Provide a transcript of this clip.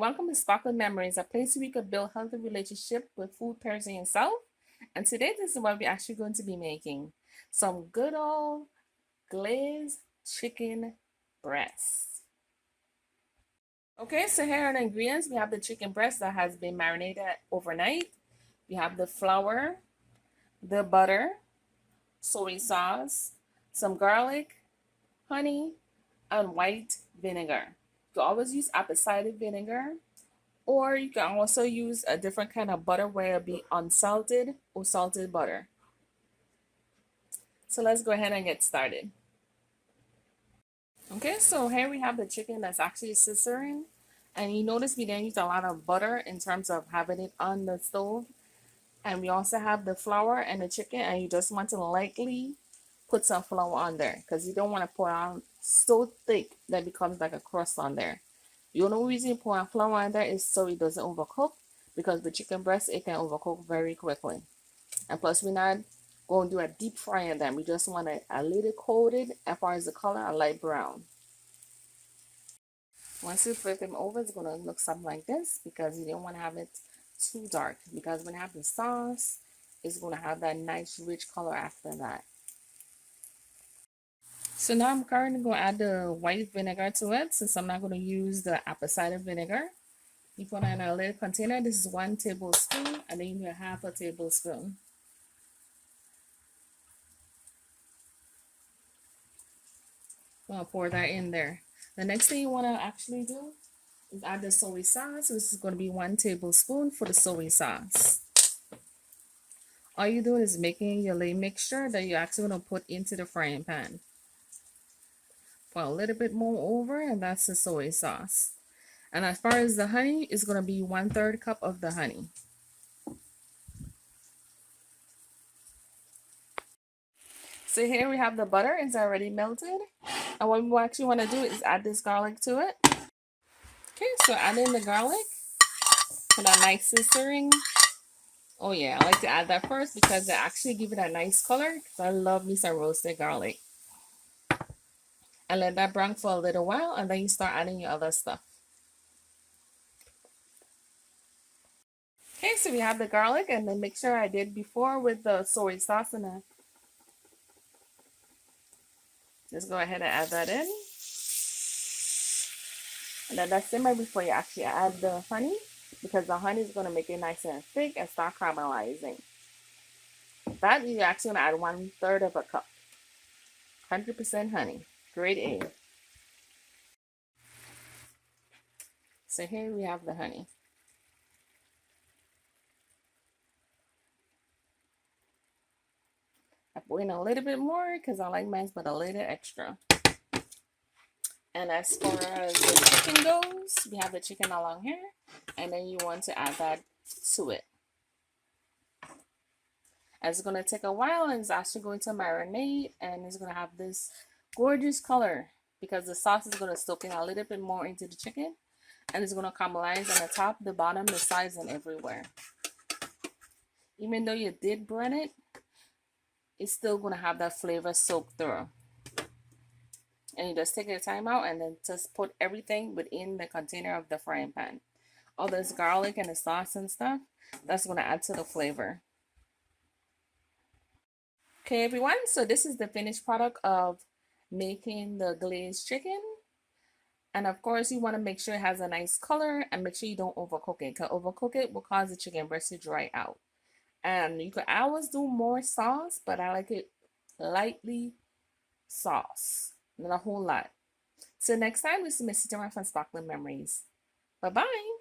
welcome to Sparkling Memories, a place where you can build healthy relationship with food, person, and yourself. And today, this is what we're actually going to be making. Some good old glazed chicken breast. Okay, so here are the ingredients. We have the chicken breast that has been marinated overnight. We have the flour, the butter, soy sauce, some garlic, honey, and white vinegar. You can always use apple cider vinegar, or you can also use a different kind of butter where it'll be unsalted or salted butter. So let's go ahead and get started. Okay, so here we have the chicken that's actually scissoring. And you notice we didn't use a lot of butter in terms of having it on the stove. And we also have the flour and the chicken, and you just want to lightly put some flour on there because you don't want to put on so thick that it becomes like a crust on there. The only reason you put on flour on there is so it doesn't overcook, because the chicken breast, it can overcook very quickly. And plus, we're not going to do a deep fry in them. We just want it a little coated as far as the color, a light brown. Once you flip them over, it's going to look something like this, because you don't want to have it too dark, because when you have the sauce, it's going to have that nice rich color after that. So now I'm currently going to add the white vinegar to it, since I'm not going to use the apple cider vinegar. You put it in a little container. This is 1 tablespoon, and then you need 1/2 tablespoon. I'm going to pour that in there. The next thing you want to actually do is add the soy sauce. This is going to be 1 tablespoon for the soy sauce. All you're doing is making your little mixture that you're actually going to put into the frying pan. Put a little bit more over, and that's the soy sauce. And as far as the honey, it's going to be 1/3 cup of the honey. So here we have the butter. It's already melted. And what we actually want to do is add this garlic to it. Okay, so add in the garlic for that nice scissoring. Oh yeah, I like to add that first because it actually give it a nice color, because I love me some roasted garlic. And let that brown for a little while, and then you start adding your other stuff. Okay, so we have the garlic and the mixture I did before with the soy sauce and that. Just go ahead and add that in. And then that simmer before you actually add the honey, because the honey is going to make it nice and thick and start caramelizing. That you're actually going to add 1/3 cup. 100% honey. Grade A. So here we have the honey. I put in a little bit more because I like mine, but a little extra. And as far as the chicken goes, we have the chicken along here, and then you want to add that to it. And it's going to take a while, and it's actually going to marinate, and it's going to have this gorgeous color because the sauce is going to soak in a little bit more into the chicken, and it's going to caramelize on the top, the bottom, the sides, and everywhere. Even though you did burn it, it's still going to have that flavor soaked through. And you just take your time out and then just put everything within the container of the frying pan. All this garlic and the sauce and stuff, that's going to add to the flavor. Okay, everyone, so this is the finished product of making the glazed chicken. And of course, you want to make sure it has a nice color, and make sure you don't overcook it, because overcook it will cause the chicken breast to dry out. And you could always do more sauce, but I like it lightly sauce, not a whole lot. So next time, this is Miss Tamara from Sparkling Memories. Bye-bye.